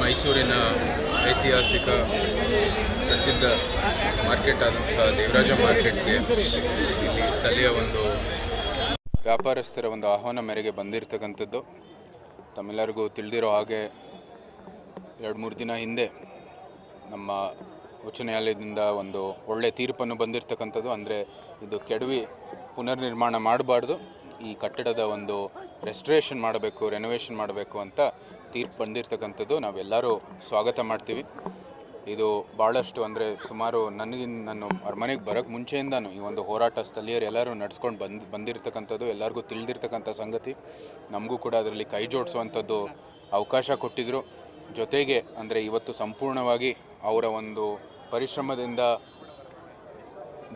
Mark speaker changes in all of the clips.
Speaker 1: ಮೈಸೂರಿನ ಐತಿಹಾಸಿಕ ಪ್ರಸಿದ್ಧ ಮಾರ್ಕೆಟ್ ಆದಂಥ ದೇವರಾಜ ಮಾರ್ಕೆಟ್ಗೆ ಇಲ್ಲಿ ಸ್ಥಳೀಯ ಒಂದು ವ್ಯಾಪಾರಸ್ಥರ ಒಂದು ಆಹ್ವಾನ ಮೇರೆಗೆ ಬಂದಿರತಕ್ಕಂಥದ್ದು. ತಮ್ಮೆಲ್ಲರಿಗೂ ತಿಳಿದಿರೋ ಹಾಗೆ 2-3 ದಿನ ಹಿಂದೆ ನಮ್ಮ ಉಚ್ಚ ನ್ಯಾಯಾಲಯದಿಂದ ಒಂದು ಒಳ್ಳೆ ತೀರ್ಪನ್ನು ಬಂದಿರತಕ್ಕಂಥದ್ದು. ಅಂದರೆ ಇದು ಕೆಡವಿ ಪುನರ್ನಿರ್ಮಾಣ ಮಾಡಬಾರ್ದು, ಈ ಕಟ್ಟಡದ ಒಂದು ರೆಸ್ಟೋರೇಷನ್ ಮಾಡಬೇಕು, ರೆನೋವೇಷನ್ ಮಾಡಬೇಕು ಅಂತ ತೀರ್ಪು ಬಂದಿರತಕ್ಕಂಥದ್ದು. ನಾವೆಲ್ಲರೂ ಸ್ವಾಗತ ಮಾಡ್ತೀವಿ. ಇದು ಭಾಳಷ್ಟು ಅಂದರೆ ಸುಮಾರು ನಾನು ಅರಮನೆಗೆ ಬರೋಕ್ಕೆ ಮುಂಚೆಯಿಂದನೂ ಈ ಒಂದು ಹೋರಾಟ ಸ್ಥಳೀಯರು ಎಲ್ಲರೂ ನಡೆಸ್ಕೊಂಡು ಬಂದಿರತಕ್ಕಂಥದ್ದು, ಎಲ್ಲರಿಗೂ ತಿಳಿದಿರ್ತಕ್ಕಂಥ ಸಂಗತಿ. ನಮಗೂ ಕೂಡ ಅದರಲ್ಲಿ ಕೈ ಜೋಡಿಸುವಂಥದ್ದು ಅವಕಾಶ ಕೊಟ್ಟಿದ್ದರು. ಜೊತೆಗೆ ಅಂದರೆ ಇವತ್ತು ಸಂಪೂರ್ಣವಾಗಿ ಅವರ ಒಂದು ಪರಿಶ್ರಮದಿಂದ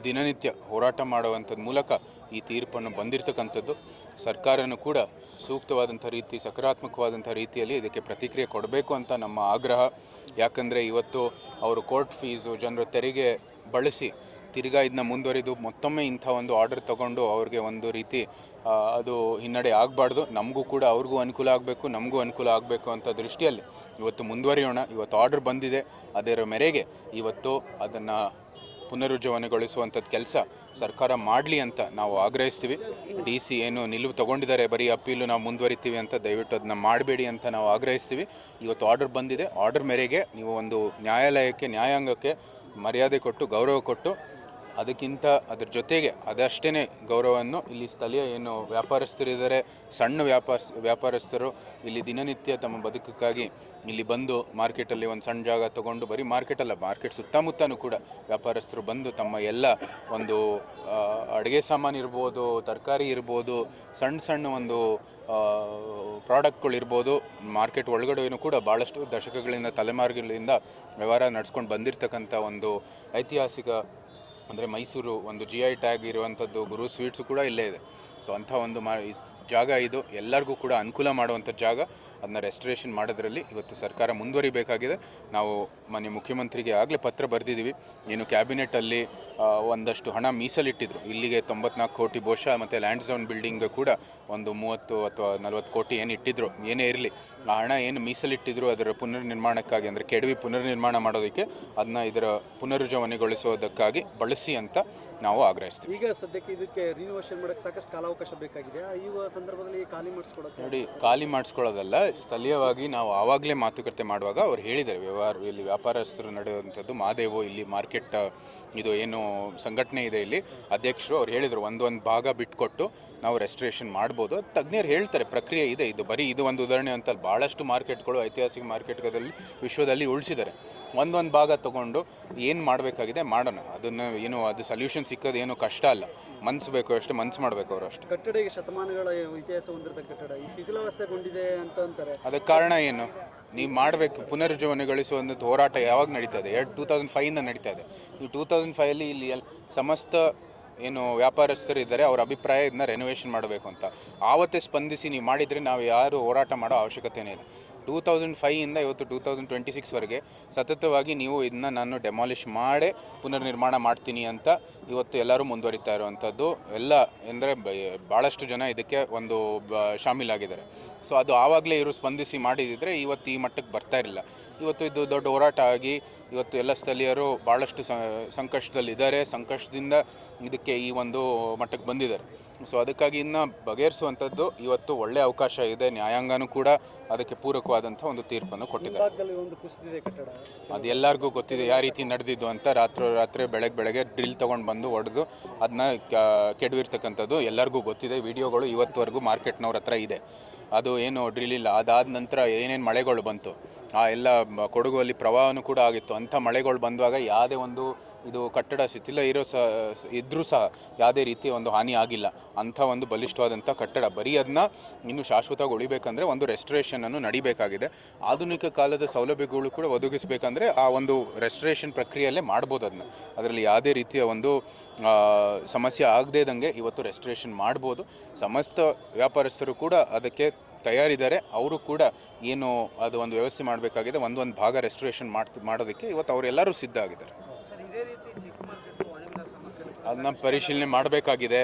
Speaker 1: ದಿನನಿತ್ಯ ಹೋರಾಟ ಮಾಡುವಂಥದ್ದು ಮೂಲಕ ಈ ತೀರ್ಪನ್ನು ಬಂದಿರತಕ್ಕಂಥದ್ದು. ಸರ್ಕಾರನೂ ಕೂಡ ಸೂಕ್ತವಾದಂಥ ರೀತಿ, ಸಕಾರಾತ್ಮಕವಾದಂಥ ರೀತಿಯಲ್ಲಿ ಇದಕ್ಕೆ ಪ್ರತಿಕ್ರಿಯೆ ಕೊಡಬೇಕು ಅಂತ ನಮ್ಮ ಆಗ್ರಹ. ಯಾಕಂದರೆ ಇವತ್ತು ಅವರು ಕೋರ್ಟ್ ಫೀಸು, ಜನರು ತೆರಿಗೆ ಬಳಸಿ ತಿರ್ಗಾ ಇದನ್ನ ಮುಂದುವರಿದು ಮತ್ತೊಮ್ಮೆ ಇಂಥ ಒಂದು ಆರ್ಡರ್ ತೊಗೊಂಡು ಅವ್ರಿಗೆ ಒಂದು ರೀತಿ ಅದು ಹಿನ್ನಡೆ ಆಗಬಾರ್ದು. ನಮಗೂ ಕೂಡ ಅವ್ರಿಗೂ ಅನುಕೂಲ ಆಗಬೇಕು, ನಮಗೂ ಅನುಕೂಲ ಆಗಬೇಕು ಅಂತ ದೃಷ್ಟಿಯಲ್ಲಿ ಇವತ್ತು ಮುಂದುವರಿಯೋಣ. ಇವತ್ತು ಆರ್ಡರ್ ಬಂದಿದೆ, ಅದರ ಮೇರೆಗೆ ಇವತ್ತು ಅದನ್ನು ಪುನರುಜ್ಜೀವನಗೊಳಿಸುವಂಥದ್ದು ಕೆಲಸ ಸರ್ಕಾರ ಮಾಡಲಿ ಅಂತ ನಾವು ಆಗ್ರಹಿಸ್ತೀವಿ. DC ಏನು ನಿಲುವು ತೊಗೊಂಡಿದ್ದಾರೆ, ಬರೀ ಅಪೀಲು ನಾವು ಮುಂದುವರಿತೀವಿ ಅಂತ, ದಯವಿಟ್ಟು ಅದನ್ನ ಮಾಡಬೇಡಿ ಅಂತ ನಾವು ಆಗ್ರಹಿಸ್ತೀವಿ. ಇವತ್ತು ಆರ್ಡರ್ ಬಂದಿದೆ, ಆರ್ಡರ್ ಮೇರೆಗೆ ನೀವು ಒಂದು ನ್ಯಾಯಾಲಯಕ್ಕೆ, ನ್ಯಾಯಾಂಗಕ್ಕೆ ಮರ್ಯಾದೆ ಕೊಟ್ಟು, ಗೌರವ ಕೊಟ್ಟು, ಅದಕ್ಕಿಂತ ಅದ್ರ ಜೊತೆಗೆ ಅದಷ್ಟೇ ಗೌರವವನ್ನು ಇಲ್ಲಿ ಸ್ಥಳೀಯ ಏನು ವ್ಯಾಪಾರಸ್ಥರಿದ್ದಾರೆ, ಸಣ್ಣ ವ್ಯಾಪಾರಸ್ಥರು ಇಲ್ಲಿ ದಿನನಿತ್ಯ ತಮ್ಮ ಬದುಕಕ್ಕಾಗಿ ಇಲ್ಲಿ ಬಂದು ಮಾರ್ಕೆಟಲ್ಲಿ ಒಂದು ಸಣ್ಣ ಜಾಗ ತೊಗೊಂಡು, ಬರೀ ಮಾರ್ಕೆಟಲ್ಲ, ಮಾರ್ಕೆಟ್ ಸುತ್ತಮುತ್ತನೂ ಕೂಡ ವ್ಯಾಪಾರಸ್ಥರು ಬಂದು ತಮ್ಮ ಎಲ್ಲ ಒಂದು ಅಡುಗೆ ಸಾಮಾನು ಇರ್ಬೋದು, ತರಕಾರಿ ಇರ್ಬೋದು, ಸಣ್ಣ ಒಂದು ಪ್ರಾಡಕ್ಟ್ಗಳಿರ್ಬೋದು, ಮಾರ್ಕೆಟ್ ಒಳಗಡೆಯೂ ಕೂಡ ಭಾಳಷ್ಟು ದಶಕಗಳಿಂದ, ತಲೆಮಾರುಗಳಿಂದ ವ್ಯವಹಾರ ನಡೆಸ್ಕೊಂಡು ಬಂದಿರತಕ್ಕಂಥ ಒಂದು ಐತಿಹಾಸಿಕ ಅಂದರೆ ಮೈಸೂರು ಒಂದು GI ಟ್ಯಾಗ್ ಇರುವಂಥದ್ದು ಗುರು ಸ್ವೀಟ್ಸು ಕೂಡ ಇಲ್ಲೇ ಇದೆ. ಸೊ ಅಂಥ ಒಂದು ಜಾಗ ಇದು ಎಲ್ಲರಿಗೂ ಕೂಡ ಅನುಕೂಲ ಮಾಡುವಂಥ ಜಾಗ. ಅದನ್ನ ರೆಸ್ಟೋರೇಷನ್ ಮಾಡೋದ್ರಲ್ಲಿ ಇವತ್ತು ಸರ್ಕಾರ ಮುಂದುವರಿಬೇಕಾಗಿದೆ. ನಾವು ಮಾನ್ಯ ಮುಖ್ಯಮಂತ್ರಿಗೆ ಆಗಲೇ ಪತ್ರ ಬರೆದಿದ್ದೀವಿ. ಏನು ಕ್ಯಾಬಿನೆಟಲ್ಲಿ ಒಂದಷ್ಟು ಹಣ ಮೀಸಲಿಟ್ಟಿದ್ರು, ಇಲ್ಲಿಗೆ 94 ಕೋಟಿ ಬಹುಶಃ, ಮತ್ತು ಲ್ಯಾಂಡ್ ಝೋನ್ ಬಿಲ್ಡಿಂಗ್ ಕೂಡ ಒಂದು 30 ಅಥವಾ 40 ಕೋಟಿ ಏನು ಇಟ್ಟಿದ್ರು, ಏನೇ ಇರಲಿ ಆ ಹಣ ಏನು ಮೀಸಲಿಟ್ಟಿದ್ರು ಅದರ ಪುನರ್ನಿರ್ಮಾಣಕ್ಕಾಗಿ, ಅಂದರೆ ಕೆಡವಿ ಪುನರ್ನಿರ್ಮಾಣ ಮಾಡೋದಕ್ಕೆ, ಅದನ್ನ ಇದರ ಪುನರುಜ್ಜೀವನಗೊಳಿಸೋದಕ್ಕಾಗಿ ಬಳಸಿ ಅಂತ ನಾವು ಆಗ್ರಹಿಸ್ತೀವಿ.
Speaker 2: ಈಗ ಸದ್ಯಕ್ಕೆ ಇದಕ್ಕೆ ರಿನೋವೇಷನ್ ಮಾಡೋಕ್ಕೆ ಸಾಕಷ್ಟು ಕಾಲಾವಕಾಶ ಬೇಕಾಗಿದೆ. ಈ ಸಂದರ್ಭದಲ್ಲಿ ಖಾಲಿ ಮಾಡಿಸ್ಕೊಳ್ಳೋದು
Speaker 1: ನೋಡಿ, ಖಾಲಿ ಮಾಡಿಸ್ಕೊಳ್ಳೋದಲ್ಲ, ಸ್ಥಳೀಯವಾಗಿ ನಾವು ಆವಾಗಲೇ ಮಾತುಕತೆ ಮಾಡುವಾಗ ಅವ್ರು ಹೇಳಿದ್ದಾರೆ, ಇಲ್ಲಿ ವ್ಯಾಪಾರಸ್ಥರು ನಡೆಯುವಂಥದ್ದು ಮಹಾದೇವು, ಇಲ್ಲಿ ಮಾರ್ಕೆಟ್ ಇದು ಏನು ಸಂಘಟನೆ ಇದೆ ಇಲ್ಲಿ ಅಧ್ಯಕ್ಷರು, ಅವ್ರು ಹೇಳಿದರು ಒಂದು ಭಾಗ ಬಿಟ್ಕೊಟ್ಟು ನಾವು ರೆಸ್ಟೋರೇಷನ್ ಮಾಡ್ಬೋದು. ತಜ್ಞರು ಹೇಳ್ತಾರೆ, ಪ್ರಕ್ರಿಯೆ ಇದೆ. ಇದು ಬರೀ ಇದು ಒಂದು ಉದಾಹರಣೆ ಅಂತ ಭಾಳಷ್ಟು ಮಾರ್ಕೆಟ್ಗಳು, ಐತಿಹಾಸಿಕ ಮಾರ್ಕೆಟ್ಗಳಲ್ಲಿ ವಿಶ್ವದಲ್ಲಿ ಉಳಿಸಿದ್ದಾರೆ. ಒಂದು ಭಾಗ ತೊಗೊಂಡು ಏನು ಮಾಡಬೇಕಾಗಿದೆ ಮಾಡೋಣ. ಅದನ್ನು ಏನು ಅದು ಸೊಲ್ಯೂಷನ್ ಸಿಕ್ಕೋದು ಏನು ಕಷ್ಟ ಅಲ್ಲ, ಮನ್ಸು ಬೇಕು, ಅಷ್ಟೇ ಮನ್ಸು ಮಾಡಬೇಕು ಅವರು ಅಷ್ಟೇ.
Speaker 2: ಕಟ್ಟಡ ಈಗ ಶತಮಾನಗಳ ಇತಿಹಾಸ ಹೊಂದಿರತಕ್ಕ ಕಟ್ಟಡ ಈ ಶಿಥಿಲಾವಸ್ಥೆಗೊಂಡಿದೆ ಅಂತ ಅಂತಾರೆ.
Speaker 1: ಅದಕ್ಕೆ ಕಾರಣ ಏನು? ನೀವು ಮಾಡಬೇಕು, ಪುನರುಜ್ಜೀವನಗೊಳಿಸುವಂಥ ಹೋರಾಟ ಯಾವಾಗ ನಡೀತಾ ಇದೆ? 2005 ನಡೀತಾ ಇದೆ. ಈ 2005 ಇಲ್ಲಿ ಸಮಸ್ತ ಏನು ವ್ಯಾಪಾರಸ್ಥರು ಇದ್ದಾರೆ, ಅವರ ಅಭಿಪ್ರಾಯ ಇದನ್ನ ರೆನೋವೇಷನ್ ಮಾಡಬೇಕು ಅಂತ ಆವತ್ತೇ ಸ್ಪಂದಿಸಿ ನೀವು ಮಾಡಿದರೆ ನಾವು ಯಾರು ಹೋರಾಟ ಮಾಡೋ ಅವಶ್ಯಕತೆಯೇ ಇಲ್ಲ. 2005 ಇವತ್ತು 2026ವರೆಗೆ ಸತತವಾಗಿ ನೀವು ಇದನ್ನ ನಾನು ಡೆಮಾಲಿಷ್ ಮಾಡೇ ಪುನರ್ನಿರ್ಮಾಣ ಮಾಡ್ತೀನಿ ಅಂತ ಇವತ್ತು ಎಲ್ಲರೂ ಮುಂದುವರಿತಾ ಇರುವಂಥದ್ದು. ಎಲ್ಲ ಅಂದರೆ ಭಾಳಷ್ಟು ಜನ ಇದಕ್ಕೆ ಒಂದು ಶಾಮೀಲಾಗಿದ್ದಾರೆ. ಸೊ ಅದು ಆವಾಗಲೇ ಇವರು ಸ್ಪಂದಿಸಿ ಮಾಡಿದಿದ್ರೆ ಇವತ್ತು ಈ ಮಟ್ಟಕ್ಕೆ ಬರ್ತಾ ಇರಲಿಲ್ಲ. ಇವತ್ತು ಇದು ದೊಡ್ಡ ಹೋರಾಟ ಆಗಿ ಇವತ್ತು ಎಲ್ಲ ಸ್ಥಳೀಯರು ಭಾಳಷ್ಟು ಸಂಕಷ್ಟದಲ್ಲಿದ್ದಾರೆ, ಸಂಕಷ್ಟದಿಂದ ಇದಕ್ಕೆ ಈ ಒಂದು ಮಟ್ಟಕ್ಕೆ ಬಂದಿದ್ದಾರೆ. ಸೊ ಅದಕ್ಕಾಗಿ ಇನ್ನು ಬಗೆಹರಿಸುವಂಥದ್ದು ಇವತ್ತು ಒಳ್ಳೆಯ ಅವಕಾಶ ಇದೆ. ನ್ಯಾಯಾಂಗನೂ ಕೂಡ ಅದಕ್ಕೆ ಪೂರಕವಾದಂಥ ಒಂದು ತೀರ್ಪನ್ನು ಕೊಟ್ಟಿದ್ದಾರೆ. ಅದು ಎಲ್ಲರಿಗೂ ಗೊತ್ತಿದೆ ಯಾವ ರೀತಿ ನಡೆದಿದ್ದು ಅಂತ. ರಾತ್ರಿ ಬೆಳಗ್ಗೆ ಡ್ರಿಲ್ ತೊಗೊಂಡು ಬಂದು ಹೊಡೆದು ಅದನ್ನ ಕೆಡವಿರ್ತಕ್ಕಂಥದ್ದು ಎಲ್ಲರಿಗೂ ಗೊತ್ತಿದೆ. ವಿಡಿಯೋಗಳು ಇವತ್ತುವರೆಗೂ ಮಾರ್ಕೆಟ್ನವ್ರ ಹತ್ರ ಇದೆ. ಅದು ಏನು ಡ್ರಿಲ್ ಇಲ್ಲ. ಅದಾದ ನಂತರ ಏನೇನು ಮಳೆಗಳು ಬಂತು, ಆ ಎಲ್ಲ ಕೊಡಗುವಲ್ಲಿ ಪ್ರವಾಹನೂ ಕೂಡ ಆಗಿತ್ತು. ಅಂಥ ಮಳೆಗಳು ಬಂದಾಗ ಯಾವುದೇ ಒಂದು ಇದು ಕಟ್ಟಡ ಶಿಥಿಲ ಇದ್ರೂ ಸಹ ಯಾವುದೇ ರೀತಿಯ ಒಂದು ಹಾನಿ ಆಗಿಲ್ಲ. ಅಂಥ ಒಂದು ಬಲಿಷ್ಠವಾದಂಥ ಕಟ್ಟಡ. ಬರೀ ಅದನ್ನ ಇನ್ನು ಶಾಶ್ವತವಾಗಿ ಉಳಿಬೇಕಂದ್ರೆ ಒಂದು ರೆಸ್ಟೋರೇಷನನ್ನು ನಡಿಬೇಕಾಗಿದೆ. ಆಧುನಿಕ ಕಾಲದ ಸೌಲಭ್ಯಗಳು ಕೂಡ ಒದಗಿಸಬೇಕಂದ್ರೆ ಆ ಒಂದು ರೆಸ್ಟೋರೇಷನ್ ಪ್ರಕ್ರಿಯೆಯಲ್ಲೇ ಮಾಡ್ಬೋದು. ಅದರಲ್ಲಿ ಯಾವುದೇ ರೀತಿಯ ಒಂದು ಸಮಸ್ಯೆ ಆಗದೇ ಇದ್ದಂಗೆ ಇವತ್ತು ರೆಸ್ಟೋರೇಷನ್ ಮಾಡ್ಬೋದು. ಸಮಸ್ತ ವ್ಯಾಪಾರಸ್ಥರು ಕೂಡ ಅದಕ್ಕೆ ತಯಾರಿದ್ದಾರೆ. ಅವರು ಕೂಡ ಏನು ಅದು ಒಂದು ವ್ಯವಸ್ಥೆ ಮಾಡಬೇಕಾಗಿದೆ, ಒಂದು ಭಾಗ ರೆಸ್ಟೋರೇಷನ್ ಮಾಡೋದಕ್ಕೆ ಇವತ್ತು ಅವರೆಲ್ಲರೂ ಸಿದ್ಧ ಆಗಿದ್ದಾರೆ. ಅದನ್ನ ಪರಿಶೀಲನೆ ಮಾಡಬೇಕಾಗಿದೆ.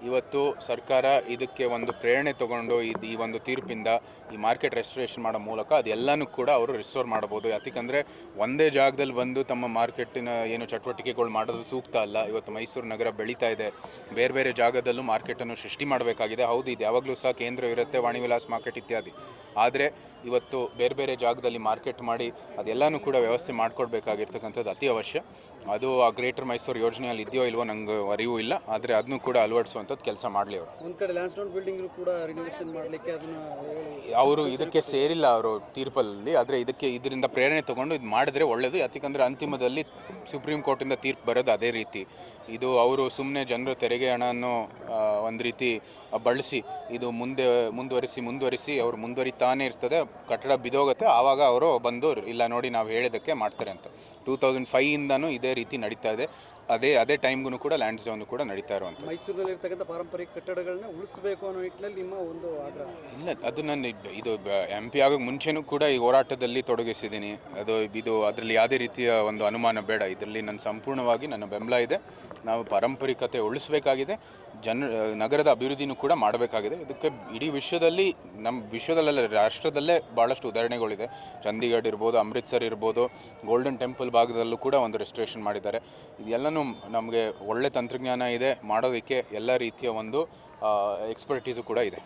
Speaker 1: ಇವತ್ತು ಸರ್ಕಾರ ಇದಕ್ಕೆ ಒಂದು ಪ್ರೇರಣೆ ತಗೊಂಡು ಈ ಒಂದು ತೀರ್ಪಿಂದ ಈ ಮಾರ್ಕೆಟ್ ರೆಸ್ಟೋರೇಷನ್ ಮಾಡೋ ಮೂಲಕ ಅದೆಲ್ಲನೂ ಕೂಡ ಅವರು ರಿಸ್ಟೋರ್ ಮಾಡ್ಬೋದು. ಯಾಕಂದರೆ ಒಂದೇ ಜಾಗದಲ್ಲಿ ಬಂದು ತಮ್ಮ ಮಾರ್ಕೆಟಿನ ಏನು ಚಟುವಟಿಕೆಗಳು ಮಾಡೋದು ಸೂಕ್ತ ಅಲ್ಲ. ಇವತ್ತು ಮೈಸೂರು ನಗರ ಬೆಳೀತಾ ಇದೆ, ಬೇರೆ ಬೇರೆ ಜಾಗದಲ್ಲೂ ಮಾರ್ಕೆಟನ್ನು ಸೃಷ್ಟಿ ಮಾಡಬೇಕಾಗಿದೆ. ಹೌದು, ಇದು ಯಾವಾಗಲೂ ಸಹ ಕೇಂದ್ರ ಇರುತ್ತೆ, ವಾಣಿ ವಿಲಾಸ್ ಮಾರ್ಕೆಟ್ ಇತ್ಯಾದಿ. ಆದರೆ ಇವತ್ತು ಬೇರೆ ಬೇರೆ ಜಾಗದಲ್ಲಿ ಮಾರ್ಕೆಟ್ ಮಾಡಿ ಅದೆಲ್ಲನೂ ಕೂಡ ವ್ಯವಸ್ಥೆ ಮಾಡಿಕೊಡ್ಬೇಕಾಗಿರ್ತಕ್ಕಂಥದ್ದು ಅತಿ ಅವಶ್ಯ. ಅದು ಆ ಗ್ರೇಟರ್ ಮೈಸೂರು ಯೋಜನೆಯಲ್ಲಿ ಇದೆಯೋ ಇಲ್ವೋ ನಂಗೆ ಅರಿವು ಇಲ್ಲ, ಆದರೆ ಅದನ್ನು ಕೂಡ ಅಳವಡಿಸುವಂಥದ್ದು ಕೆಲಸ ಮಾಡಲಿ ಅವರು.
Speaker 2: ಒಂದು ಕಡೆ ಲ್ಯಾನ್ಸ್ಡೌನ್ ಬಿಲ್ಡಿಂಗ್ ಕೂಡ ರಿನೋವೇಷನ್ ಮಾಡಲಿಕ್ಕೆ
Speaker 1: ಅವರು ಇದಕ್ಕೆ ಸೇರಿಲ್ಲ ಅವರು ತೀರ್ಪಲ್ಲಿ, ಆದರೆ ಇದರಿಂದ ಪ್ರೇರಣೆ ತೊಗೊಂಡು ಇದು ಮಾಡಿದ್ರೆ ಒಳ್ಳೆಯದು. ಯಾಕಂದರೆ ಅಂತಿಮದಲ್ಲಿ ಸುಪ್ರೀಂ ಕೋರ್ಟಿಂದ ತೀರ್ಪು ಬರೋದು ಅದೇ ರೀತಿ. ಇದು ಅವರು ಸುಮ್ಮನೆ ಜನರು ತೆರಿಗೆ ಹಣವನ್ನು ಒಂದು ರೀತಿ ಬಳಸಿ ಇದು ಮುಂದುವರಿಸಿ ಅವರು ಮುಂದುವರಿತಾನೇ ಇರ್ತದೆ, ಕಟ್ಟಡ ಬಿದ್ದೋಗುತ್ತೆ. ಆವಾಗ ಅವರು ಬಂದು ಇಲ್ಲ ನೋಡಿ ನಾವು ಹೇಳಿದ್ದಕ್ಕೆ ಮಾಡ್ತಾರೆ ಅಂತ. 2005ಇಂದನೂ ಇದೇ ರೀತಿ ನಡೀತಾ ಇದೆ. ಅದೇ ಟೈಮ್ಗೂ ಕೂಡ ಲ್ಯಾಂಡ್ಸ್ಡೌನ್ ಕೂಡ ನಡೀತಾ ಇರುವಂಥ.
Speaker 2: ಮೈಸೂರಿನಲ್ಲಿ ಇರ್ತಕ್ಕಂಥ ಪಾರಂಪರಿಕ ಕಟ್ಟಡಗಳನ್ನ ಉಳಿಸಬೇಕು ಅನ್ನೋ ನಿಟ್ಟಿನಲ್ಲಿ ನಿಮ್ಮ ಒಂದು ಆಗ್ರಹ?
Speaker 1: ಇಲ್ಲ, ಅದು ನಾನು ಇದು MP ಆಗೋಕ್ಕೆ ಮುಂಚೆನೂ ಕೂಡ ಈ ಹೋರಾಟದಲ್ಲಿ ತೊಡಗಿಸಿದ್ದೀನಿ. ಇದು ಅದರಲ್ಲಿ ಯಾವುದೇ ರೀತಿಯ ಒಂದು ಅನುಮಾನ ಬೇಡ. ಇದರಲ್ಲಿ ನನ್ನ ಸಂಪೂರ್ಣವಾಗಿ ನನ್ನ ಬೆಂಬಲ ಇದೆ. ನಾವು ಪಾರಂಪರಿಕತೆ ಉಳಿಸಬೇಕಾಗಿದೆ, ನಗರದ ಅಭಿವೃದ್ಧಿನೂ ಕೂಡ ಮಾಡಬೇಕಾಗಿದೆ. ಇದಕ್ಕೆ ಇಡೀ ವಿಶ್ವದಲ್ಲಿ, ನಮ್ಮ ವಿಶ್ವದಲ್ಲ ರಾಷ್ಟ್ರದಲ್ಲೇ ಭಾಳಷ್ಟು ಉದಾಹರಣೆಗಳಿದೆ. ಚಂಡೀಗಢ ಇರ್ಬೋದು, ಅಮೃತ್ಸರ್ ಇರ್ಬೋದು, ಗೋಲ್ಡನ್ ಟೆಂಪಲ್ ಭಾಗದಲ್ಲೂ ಕೂಡ ಒಂದು ರೆಸ್ಟೋರೇಷನ್ ಮಾಡಿದ್ದಾರೆ. ಇದೆಲ್ಲನೂ ನಮಗೆ ಒಳ್ಳೆ ತಂತ್ರಜ್ಞಾನ ಇದೆ ಮಾಡೋದಕ್ಕೆ, ಎಲ್ಲ ರೀತಿಯ ಒಂದು ಎಕ್ಸ್ಪರ್ಟೀಸು ಕೂಡ ಇದೆ.